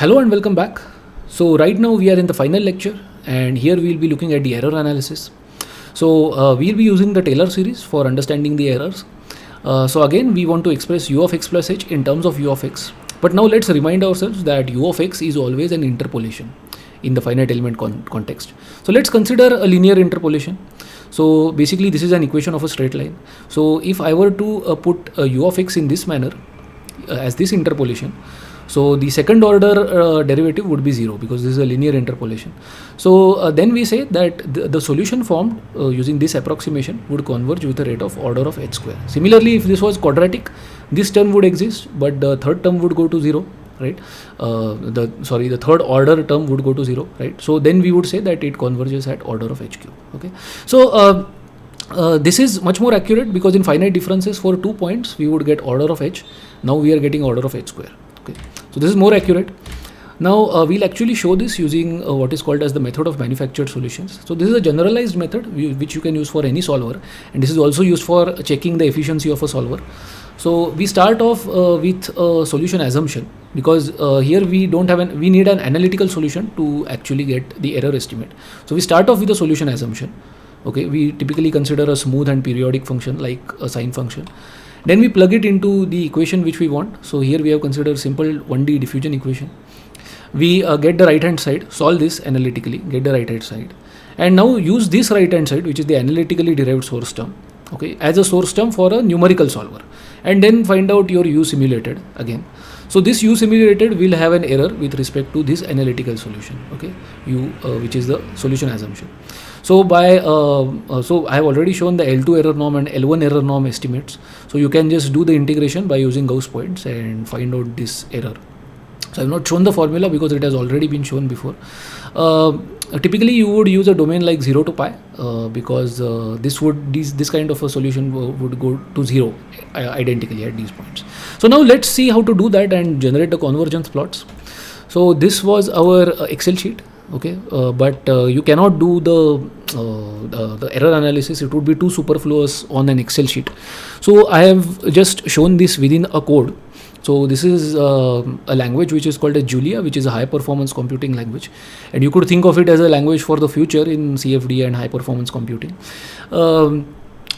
Hello and welcome back. So right now we are in the final lecture, and here we'll be looking at the error analysis. So we'll be using the Taylor series for understanding the errors. So again, we want to express u of x plus h in terms of u of x. But now let's remind ourselves that u of x is always an interpolation in the finite element context. So let's consider a linear interpolation. So basically this is an equation of a straight line. So if I were to put u of x in this manner as this interpolation, so the second order derivative would be 0 because this is a linear interpolation. So then we say that the solution formed using this approximation would converge with a rate of order of h square. Similarly, if this was quadratic, this term would exist, but the third term would go to 0, right? The third order term would go to 0, right? So then we would say that it converges at order of h cube. Okay. So this is much more accurate because in finite differences for 2 points we would get order of h. Now we are getting order of h square. Okay. So this is more accurate. Now we'll actually show this using what is called as the method of manufactured solutions. So this is a generalized method which you can use for any solver, and this is also used for checking the efficiency of a solver. So we start off with a solution assumption because here we need an analytical solution to actually get the error estimate. So we start off with a solution assumption. Okay, we typically consider a smooth and periodic function like a sine function. Then we plug it into the equation which we want. So here we have considered simple 1D diffusion equation. We get the right hand side, solve this analytically, get the right hand side, and now use this right hand side, which is the analytically derived source term, okay, as a source term for a numerical solver, and then find out your u simulated again. So this u simulated will have an error with respect to this analytical solution, okay, which is the solution assumption. So so I have already shown the L2 error norm and L1 error norm estimates. So you can just do the integration by using Gauss points and find out this error. So I have not shown the formula because it has already been shown before. Typically you would use a domain like 0 to pi because this kind of a solution would go to 0 identically at these points. So now let's see how to do that and generate the convergence plots. So this was our Excel sheet. Okay, but you cannot do the error analysis. It would be too superfluous on an Excel sheet. So I have just shown this within a code. So this is a language which is called a Julia, which is a high performance computing language, and you could think of it as a language for the future in CFD and high performance computing.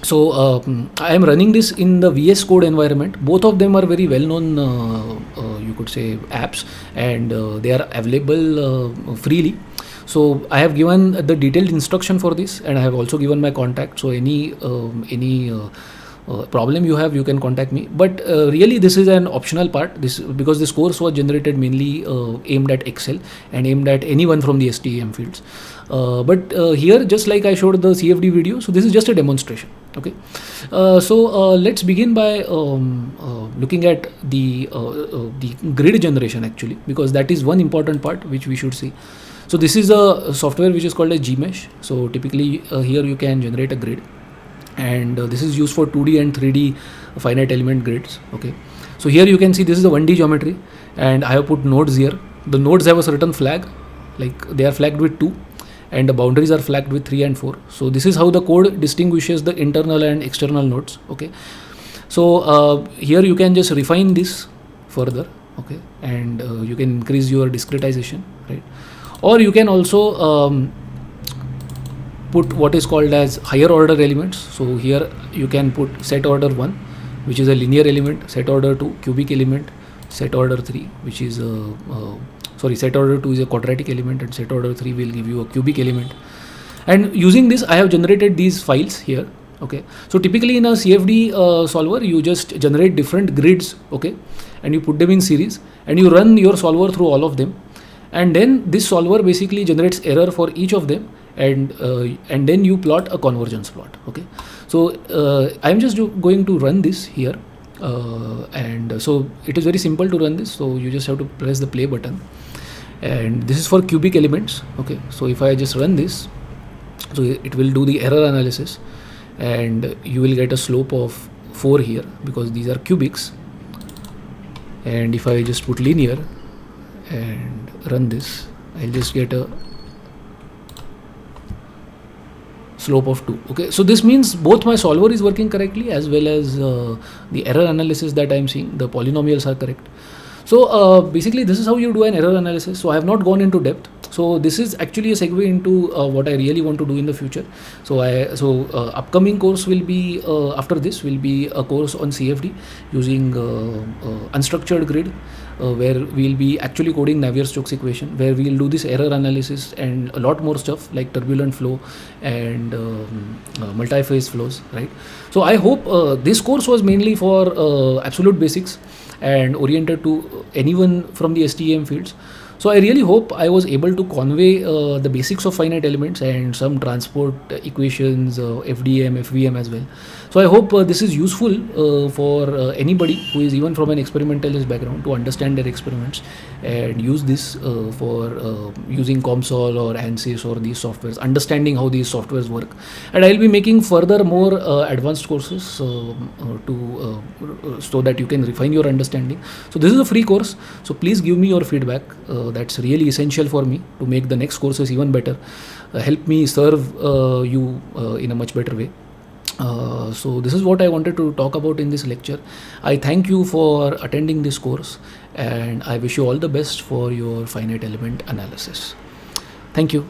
So I am running this in the VS Code environment. Both of them are very well known, you could say, apps, and they are available freely. So I have given the detailed instruction for this, and I have also given my contact. So any problem you have, you can contact me. But really this is an optional part, because this course was generated mainly aimed at Excel and aimed at anyone from the STEM fields. But here, just like I showed the CFD video, so this is just a demonstration. Okay, so let's begin by looking at the grid generation actually, because that is one important part which we should see. So this is a software which is called a Gmesh. So typically here you can generate a grid, and this is used for 2D and 3D finite element grids. Okay, so here you can see this is a 1D geometry, and I have put nodes here. The nodes have a certain flag, like they are flagged with 2, and the boundaries are flagged with 3 and 4. So this is how the code distinguishes the internal and external nodes. Okay, so here you can just refine this further. Okay, and you can increase your discretization, right? Or you can also put what is called as higher order elements. So here you can put set order 1, which is a linear element, set order 2 cubic element, set order 3 which is set order 2 is a quadratic element, and set order 3 will give you a cubic element. And using this I have generated these files here. Okay, so typically in a CFD solver you just generate different grids, okay, and you put them in series and you run your solver through all of them, and then this solver basically generates error for each of them, and then you plot a convergence plot. Okay, so I'm just going to run this here, and so it is very simple to run this. So you just have to press the play button, and this is for cubic elements. Okay, so if I just run this, so it will do the error analysis, and you will get a slope of 4 here because these are cubics. And if I just put linear and run this, I'll just get a slope of 2. Okay, so this means both my solver is working correctly as well as the error analysis that I'm seeing, the polynomials are correct. So basically this is how you do an error analysis. So I have not gone into depth. So this is actually a segue into what I really want to do in the future. So upcoming course will be after this will be a course on CFD using unstructured grid, where we'll be actually coding Navier-Stokes equation, where we'll do this error analysis and a lot more stuff like turbulent flow and multi-phase flows, right? So I hope this course was mainly for absolute basics and oriented to anyone from the STEM fields. So I really hope I was able to convey the basics of finite elements and some transport equations, FDM, FVM as well. So I hope this is useful for anybody who is even from an experimentalist background to understand their experiments and use this for using COMSOL or ANSYS or these softwares, understanding how these softwares work. And I'll be making further more advanced courses so that you can refine your understanding. So this is a free course, so please give me your feedback. That's really essential for me to make the next courses even better. Help me serve you in a much better way. So this is what I wanted to talk about in this lecture. I thank you for attending this course, and I wish you all the best for your finite element analysis. Thank you.